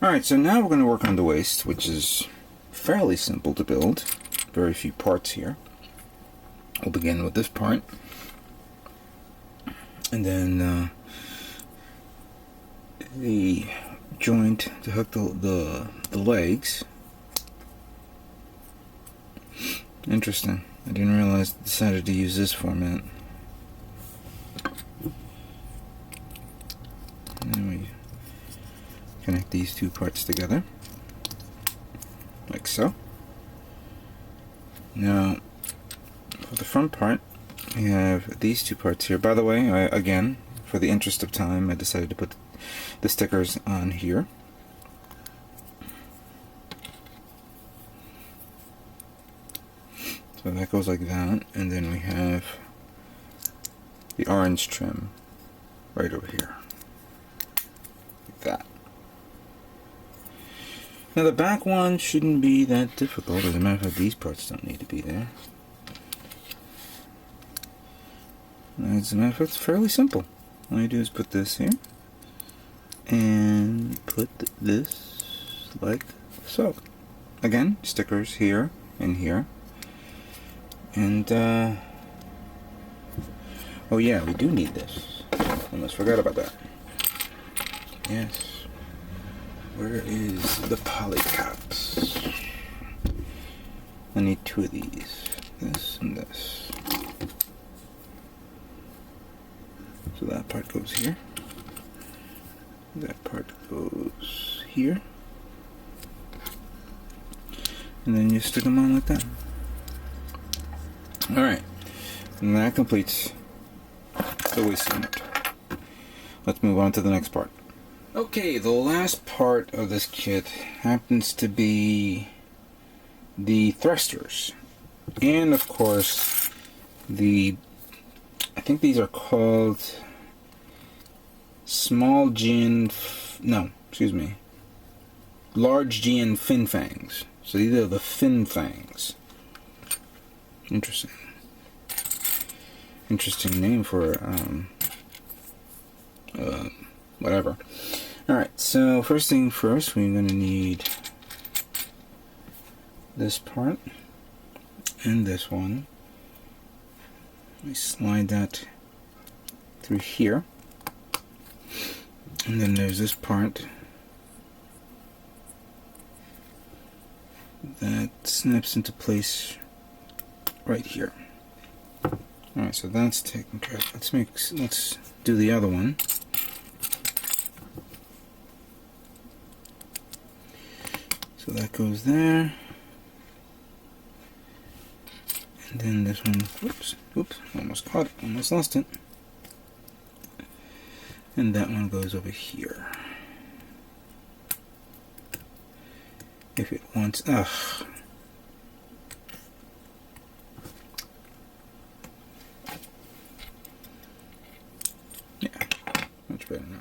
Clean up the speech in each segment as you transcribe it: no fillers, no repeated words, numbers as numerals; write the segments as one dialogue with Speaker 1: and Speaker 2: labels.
Speaker 1: Alright, so now we're going to work on the waist, which is fairly simple to build. Very few parts here. We'll begin with this part. And then the joint to hook the legs. Interesting. I didn't realize I decided to use this format. And then we connect these two parts together, like so. Now, for the front part, we have these two parts here. By the way, again, for the interest of time, I decided to put the stickers on here. So that goes like that, and then we have the orange trim right over here, like that. Now the back one shouldn't be that difficult. As a matter of fact, these parts don't need to be there. As a matter of fact, it's fairly simple. All you do is put this here, and put this like so. Again, stickers here and here. And, oh yeah, we do need this. Almost forgot about that. Yes. Where is the poly caps? I need two of these. This and this. So that part goes here. That part goes here. And then you stick them on like that. Alright, and that completes the waist unit. Let's move on to the next part. Okay, the last part of this kit happens to be the thrusters. And of course, I think these are called large GN Fin Fangs. So these are the Fin Fangs. Interesting. Interesting name for whatever. Alright, so first thing first, we're going to need this part and this one. We slide that through here. And then there's this part that snaps into place right here. Alright, so that's taken care of. Let's do the other one. So that goes there. And then this one, oops, almost caught it, almost lost it. And that one goes over here. If it wants, yeah, much better now.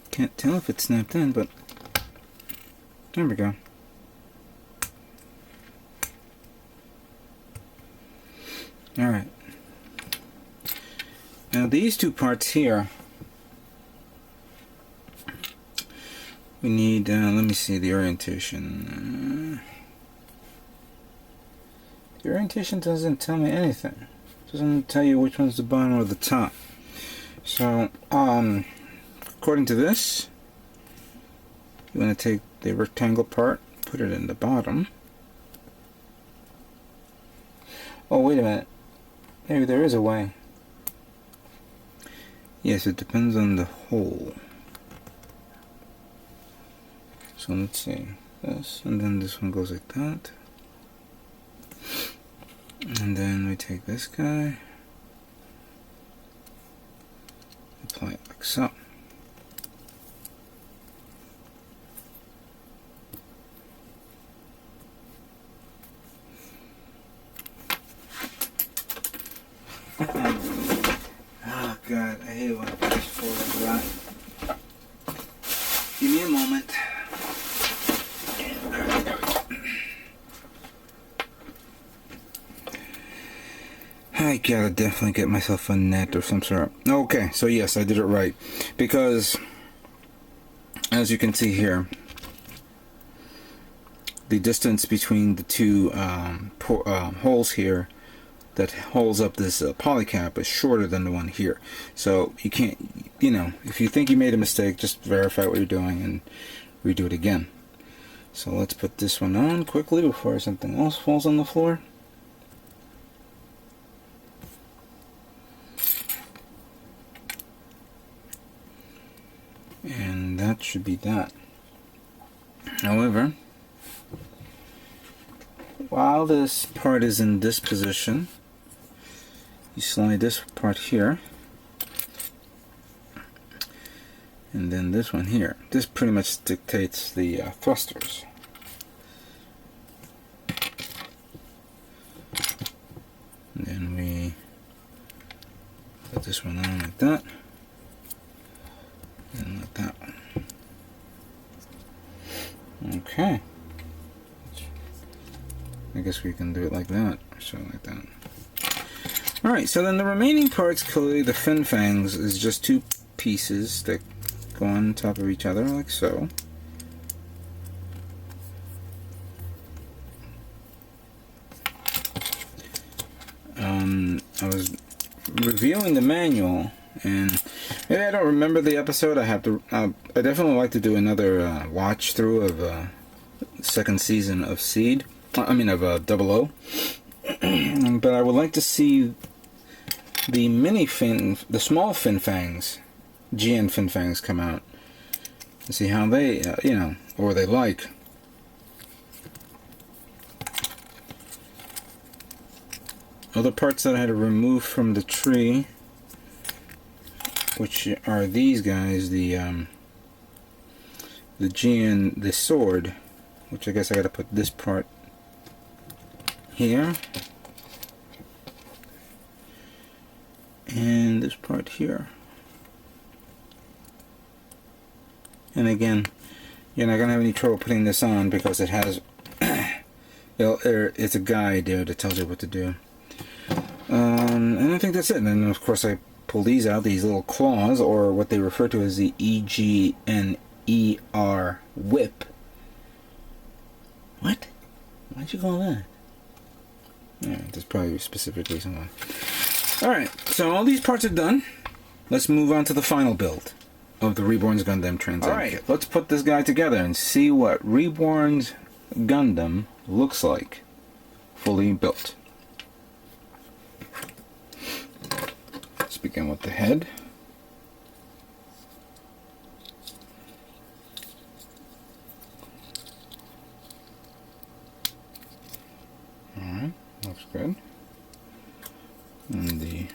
Speaker 1: Can't tell if it snapped in, but there we go. Alright. Now these two parts here, we need, let me see the orientation. The orientation doesn't tell me anything. It doesn't tell you which one's the bottom or the top. So, according to this, you want to take the rectangle part, put it in the bottom. Oh, wait a minute. Maybe there is a way. Yes, it depends on the hole. So let's see. This, and then this one goes like that. And then we take this guy, apply it like so. Oh God, I hate when I push forward like that. Give me a moment. Alright, there we go. I gotta definitely get myself a net or some sort. Okay, so yes, I did it right. Because, as you can see here, the distance between the two holes here that holds up this polycap is shorter than the one here. So you can't, you know, if you think you made a mistake, just verify what you're doing and redo it again. So let's put this one on quickly before something else falls on the floor. And that should be that. However, while this part is in this position, you slide this part here, and then this one here. This pretty much dictates the thrusters. And then we put this one on like that, and like that one. Okay. I guess we can do it like that, or so like that. Alright, so then the remaining parts, clearly the Fin Fangs, is just two pieces that go on top of each other, like so. I was reviewing the manual, and maybe I don't remember the episode. I have to. I definitely like to do another watch through of second season of Seed. I mean of 00. But I would like to see the the small Fin Fangs, GN Fin Fangs, come out and see how they, you know, or they like. Other parts that I had to remove from the tree, which are these guys, the GN, the sword, which I guess I got to put this part here, and this part here. And again, you're not gonna have any trouble putting this on because it has it's a guide there that tells you what to do. And I think that's it. And then of course I pull these out, these little claws, or what they refer to as the EGNER whip. What? Why'd you call that? Yeah, there's probably a specific reason why. Alright, so all these parts are done. Let's move on to the final build of the Reborns Gundam Trans-Am. Alright, let's put this guy together and see what Reborns Gundam looks like fully built. Let's begin with the head. Alright, looks good. And the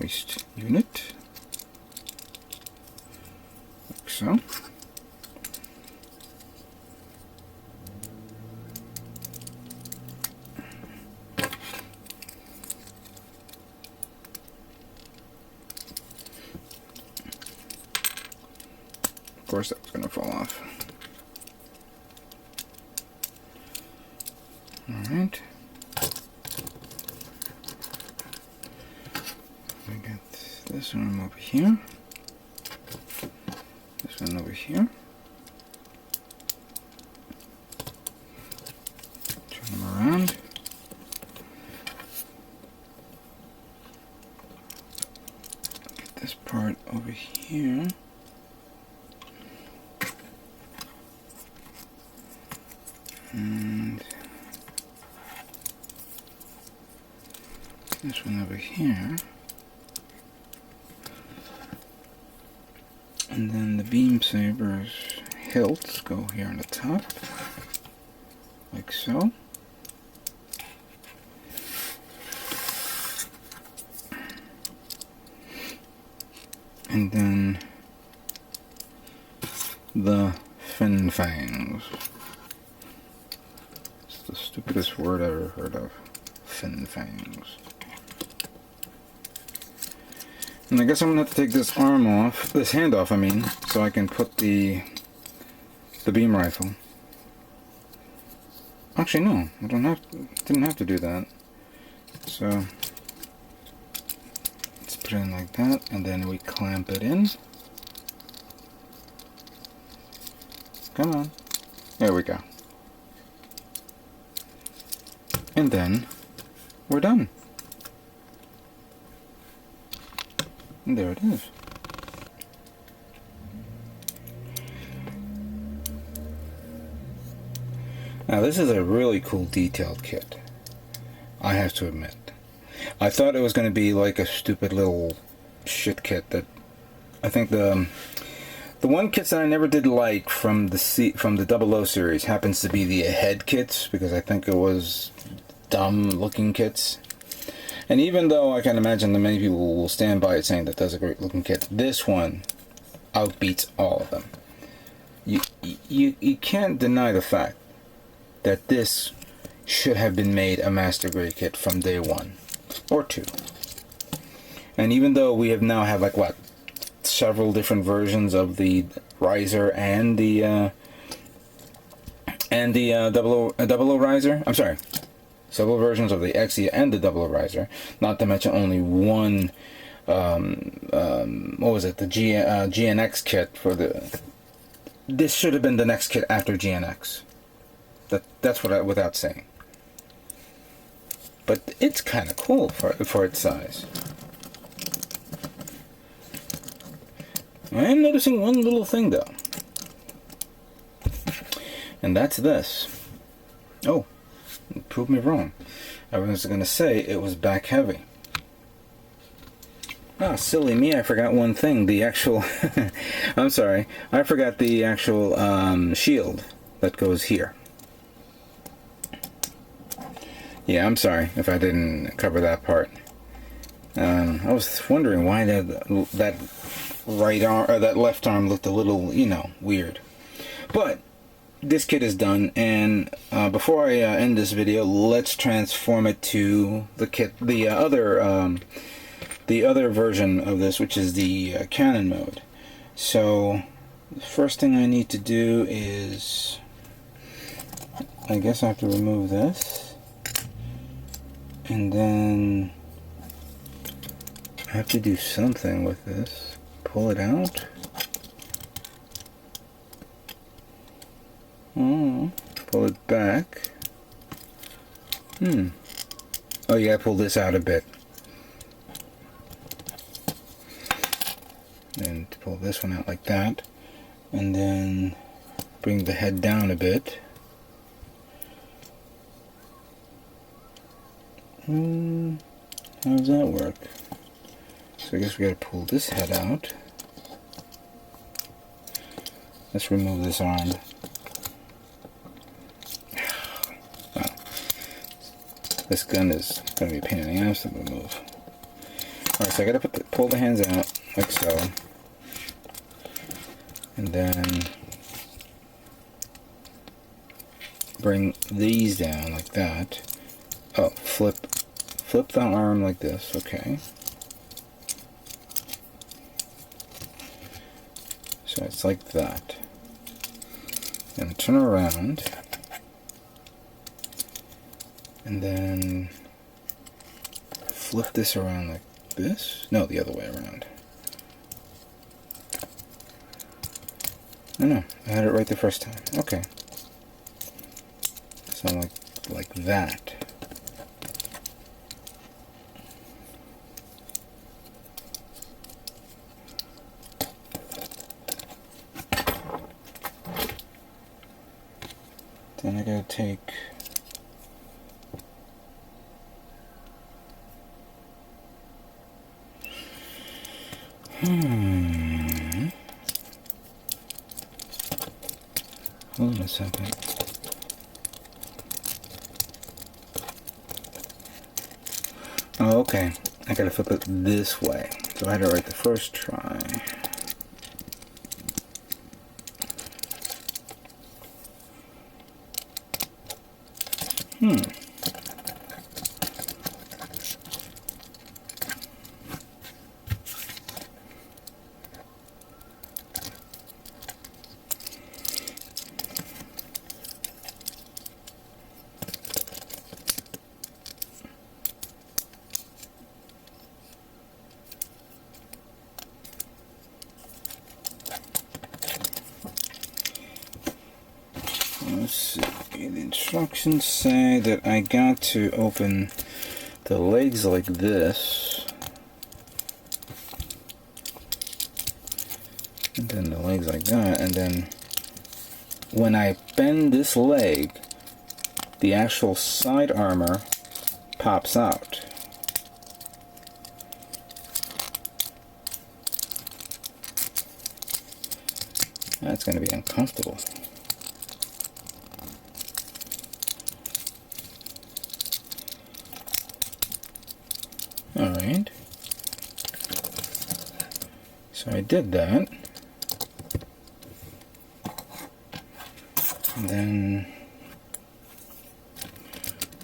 Speaker 1: waist unit, like so. Of course that was going to fall off. Alright. We got this one over here. This one over here. Turn them around. Get this part over here. And this one over here. And then the beam saber's hilts go here on the top, like so. And then the Fin Fangs. It's the stupidest word I've ever heard of. Fin Fangs. And I guess I'm gonna have to take this arm off, this hand off, I mean, so I can put the beam rifle. Actually, no, I didn't have to do that. So Put it in like that, and then we clamp it in. Come on. There we go. And then we're done. And there it is. Now this is a really cool detailed kit, I have to admit. I thought it was going to be like a stupid little shit kit that I think the one kits that I never did like from the 00 series happens to be the head kits, because I think it was dumb looking kits. And even though I can imagine that many people will stand by it saying that that's a great looking kit, this one outbeats all of them. You can't deny the fact that this should have been made a master grade kit from day 1 or 2. And even though we have now had like what, several different versions of the riser and the 00 riser, I'm sorry, several versions of the XE and the 00 riser, not to mention only one what was it, the GNX kit for the, this should have been the next kit after GNX. That's what without saying. But it's kind of cool for its size. I am noticing one little thing though, and that's this. Oh, it proved me wrong. I was going to say it was back heavy. Ah, silly me, I forgot one thing. The actual I'm sorry, I forgot the actual shield that goes here. Yeah, I'm sorry if I didn't cover that part. I was wondering why that right arm or that left arm looked a little, you know, weird. But this kit is done, and before I end this video, let's transform it to the kit, the other version of this, which is the Cannon mode. So the first thing I need to do is, I guess I have to remove this. And then I have to do something with this. Pull it out. Pull it back. Oh yeah, pull this out a bit. And pull this one out like that. And then bring the head down a bit. How does that work? So I guess we gotta pull this head out. Let's remove this arm. Wow. This gun is gonna be a pain in the ass to remove. Alright, so I gotta pull the hands out, like so. And then bring these down like that. Oh, flip the arm like this, okay. So it's like that. Then turn around, and then flip this around like this. No, the other way around. No, I had it right the first time. Okay. So like that. Then I gotta take hold on a second. Oh, okay. I gotta flip it this way. So I had it right the first try. instructions say that I got to open the legs like this, and then the legs like that, and then when I bend this leg, the actual side armor pops out. That's going to be uncomfortable. Alright. So I did that. And then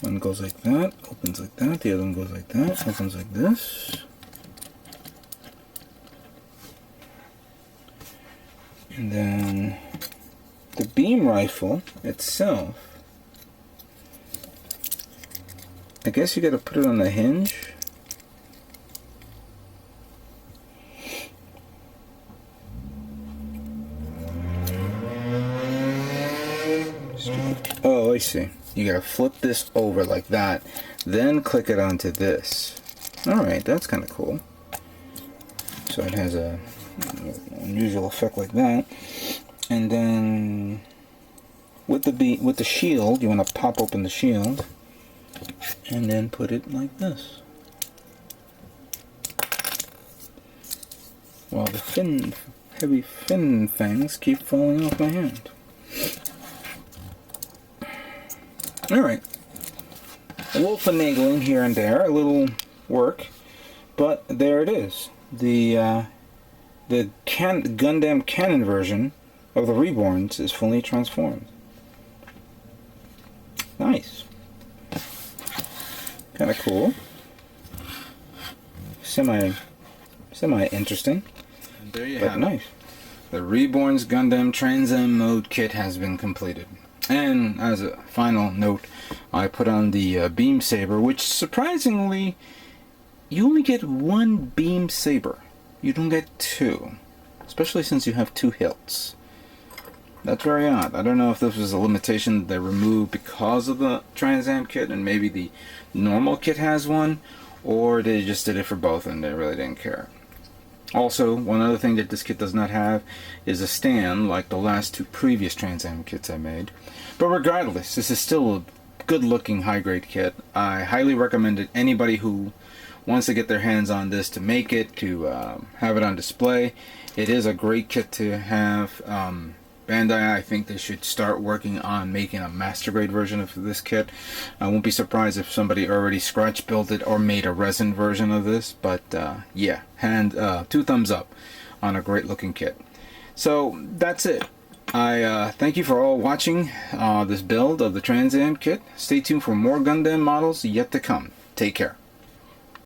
Speaker 1: one goes like that, opens like that, the other one goes like that, opens like this. And then the beam rifle itself, I guess you gotta put it on the hinge. Oh, I see. You gotta flip this over like that, then click it onto this. Alright, that's kind of cool. So it has a unusual effect like that. And then with the shield, you want to pop open the shield and then put it like this. While the heavy fin fangs keep falling off my hand. Alright. A little finagling here and there, a little work, but there it is. The Gundam Cannon version of the Reborns is fully transformed. Nice. Kind of cool. Semi interesting. And there you have nice. The Reborns Gundam Trans M mode kit has been completed. And as a final note, I put on the beam saber, which surprisingly, you only get one beam saber. You don't get two, especially since you have two hilts. That's very odd. I don't know if this was a limitation they removed because of the Trans Am kit, and maybe the normal kit has one, or they just did it for both and they really didn't care. Also, one other thing that this kit does not have is a stand like the last two previous Trans Am kits I made. But regardless, this is still a good-looking high-grade kit. I highly recommend it. Anybody who wants to get their hands on this to make it, to have it on display. It is a great kit to have. Bandai, I think they should start working on making a master grade version of this kit. I won't be surprised if somebody already scratch built it or made a resin version of this, but yeah, two thumbs up on a great looking kit. So that's it. I thank you for all watching this build of the Trans Am kit. Stay tuned for more Gundam models yet to come. Take care.